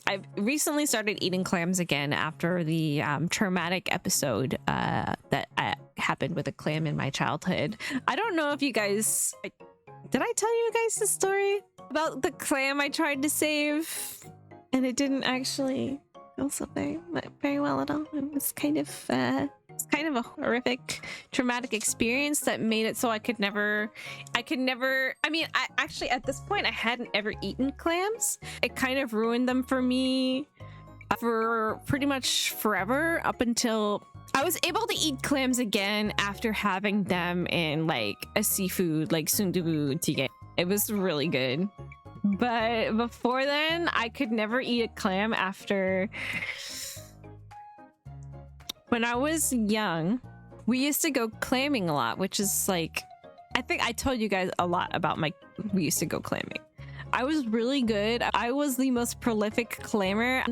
I've recently started eating clams again after the traumatic episode that happened with a clam in my childhood. I don't know if you guys... Did I tell you guys the story about the clam I tried to save? And it didn't actually go so very well at all. It was kind of a horrific, traumatic experience that made it so I could never, I mean, I actually, at this point, I hadn't ever eaten clams. It kind of ruined them for me for pretty much forever, up until I was able to eat clams again after having them in like a seafood, like sundubu jjigae. It was really good. But before then, I could never eat a clam after... When I was young, we used to go clamming a lot, which is like, I think I told you guys a lot about we used to go clamming. I was really good. I was the most prolific clammer.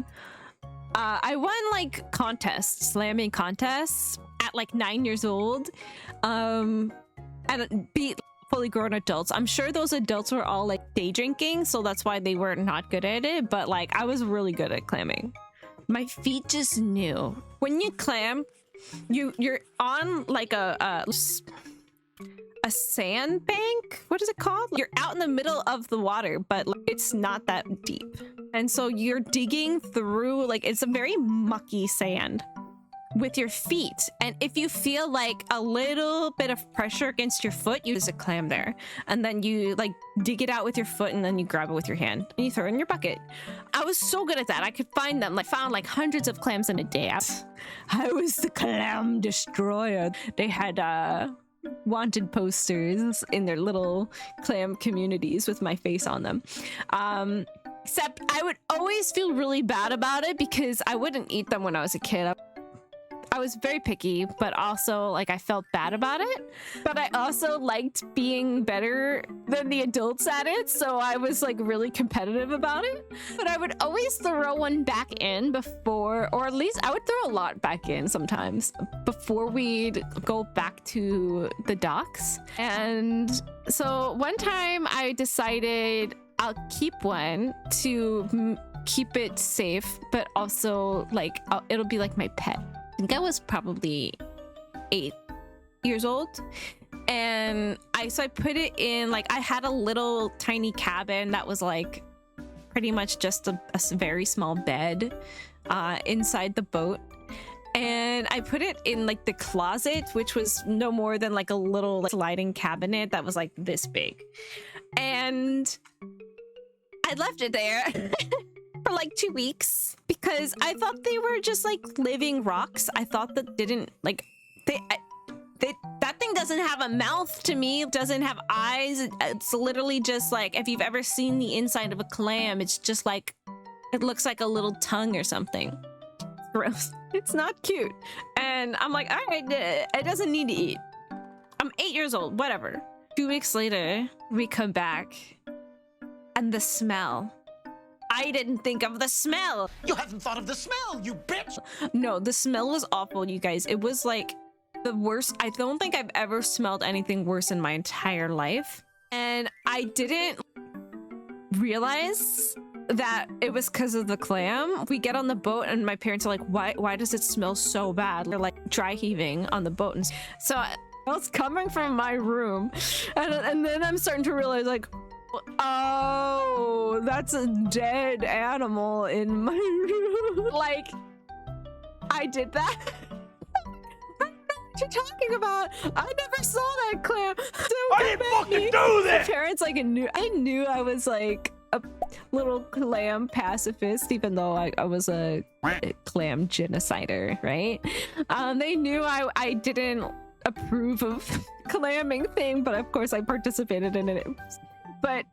I won like contests, slamming contests at like 9 years old, and beat fully grown adults. I'm sure those adults were all like day drinking, so that's why they were not good at it, but like I was really good at clamming. My feet just knew. When you clam, you're on like a sand bank. What is it called? You're out in the middle of the water, but like, it's not that deep. And so you're digging through, like, it's a very mucky sand with your feet. And if you feel like a little bit of pressure against your foot, there's a clam there. And then you like dig it out with your foot, and then you grab it with your hand and you throw it in your bucket. I was so good at that. I could find them, like found like hundreds of clams in a day. I was the clam destroyer. They had wanted posters in their little clam communities with my face on them. Except I would always feel really bad about it because I wouldn't eat them when I was a kid. I was very picky, but also like I felt bad about it. But I also liked being better than the adults at it, so I was like really competitive about it. But I would always throw one back in before, or at least I would throw a lot back in sometimes before we'd go back to the docks. And so one time I decided I'll keep one to keep it safe, but also like it'll be like my pet. I think I was probably 8 years old, and I put it in, like, I had a little tiny cabin that was like pretty much just a very small bed inside the boat, and I put it in like the closet, which was no more than like a little like, sliding cabinet that was like this big, and I left it there for like 2 weeks because I thought they were just like living rocks. I thought that didn't like that thing doesn't have a mouth to me. It doesn't have eyes. It's literally just like, if you've ever seen the inside of a clam, it's just like, it looks like a little tongue or something. Gross. It's not cute. And I'm like, all right, it doesn't need to eat. I'm 8 years old, whatever. 2 weeks later, we come back and the smell. I didn't think of the smell. You haven't thought of the smell, you bitch! No, the smell was awful, you guys. It was like the worst. I don't think I've ever smelled anything worse in my entire life. And I didn't realize that it was because of the clam. We get on the boat and my parents are like, why does it smell so bad? They're like dry heaving on the boat. And so I was coming from my room, and then I'm starting to realize like, oh, that's a dead animal in my room. Like, I did that. I don't know what you're talking about. I never saw that clam. I didn't fucking do this! My parents like I knew I was like a little clam pacifist, even though I was a clam genocider, right? They knew I didn't approve of clamming thing, but of course I participated in it. But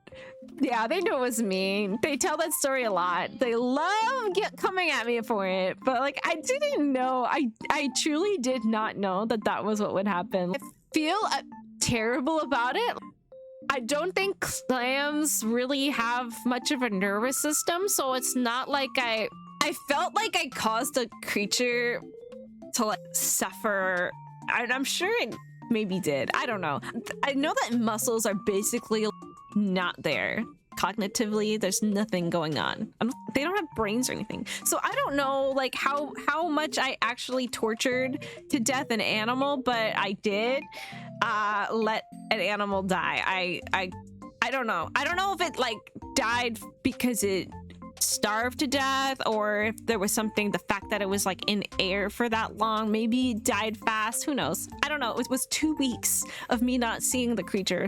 yeah, they knew it was me. They tell that story a lot. They love coming at me for it. But like, I didn't know. I truly did not know that that was what would happen. I feel terrible about it. I don't think clams really have much of a nervous system. So it's not like I felt like I caused a creature to like suffer. I'm sure it maybe did. I don't know. I know that muscles are basically not there. cognitively, there's nothing going on. They don't have brains or anything. So I don't know like how much I actually tortured to death an animal, but I did let an animal die. I don't know. I don't know if it like died because it starved to death, or if there was something, the fact that it was like in air for that long, maybe it died fast, who knows. I don't know. It was 2 weeks of me not seeing the creature,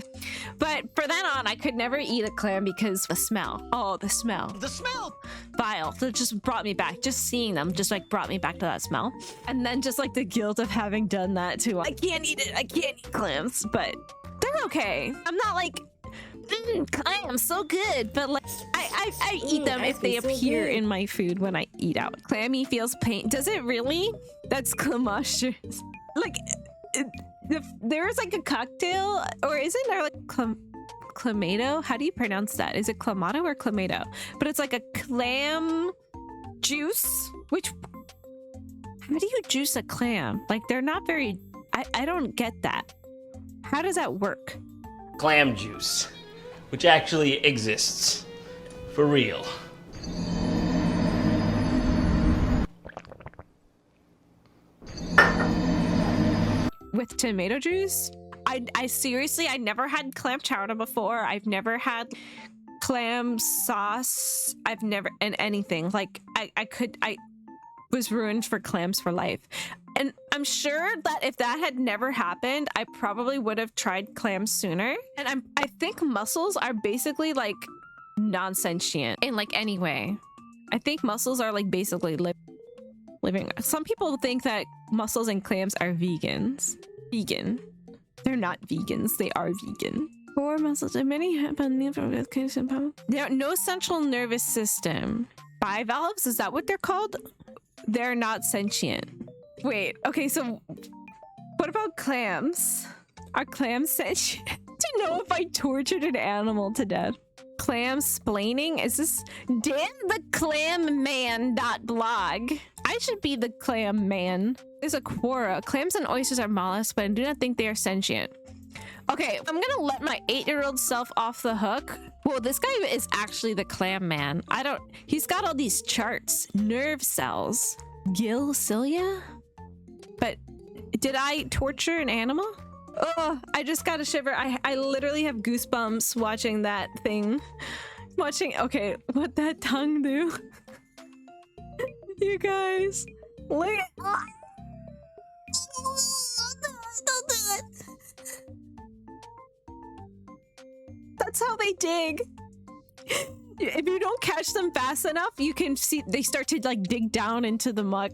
but for then on I could never eat a clam because the smell. Oh, the smell vile. So it just brought me back. Just seeing them just like brought me back to that smell, and then just like the guilt of having done that too. I can't eat it. I can't eat clams, but they're okay. I'm not like clams so good, but like I eat them if they appear in my food when I eat out. Clammy feels pain. Does it really? That's clamushes. Like there's like a cocktail, or isn't there like clamato? How do you pronounce that? Is it clamato or clamato? But it's like a clam juice. Which, how do you juice a clam? Like they're not very, I don't get that. How does that work? Clam juice, which actually exists for real. With tomato juice? I seriously, I never had clam chowder before. I've never had clam sauce. I've never, and anything. Like I was ruined for clams for life. And I'm sure that if that had never happened, I probably would have tried clams sooner. And I think mussels are basically like non-sentient in like any way. I think mussels are like basically living. Some people think that mussels and clams are vegans. Vegan. They're not vegans. They are vegan. For mussels, many have no central nervous system. Bivalves, is that what they're called? They're not sentient. Wait, okay, so what about clams? Are clams sentient? To know if I tortured an animal to death. Clam splaining? Is this Dan the Clam Man.blog? I should be the clam man. There's a quora. Clams and oysters are mollusks, but I do not think they are sentient. Okay, I'm gonna let my 8-year-old self off the hook. Well, this guy is actually the clam man. He's got all these charts. Nerve cells. Gill cilia? But did I torture an animal? Oh, I just got a shiver. I literally have goosebumps watching that thing. Okay, what that tongue do? You guys, look at, don't do it. That's how they dig. If you don't catch them fast enough, you can see they start to like dig down into the muck.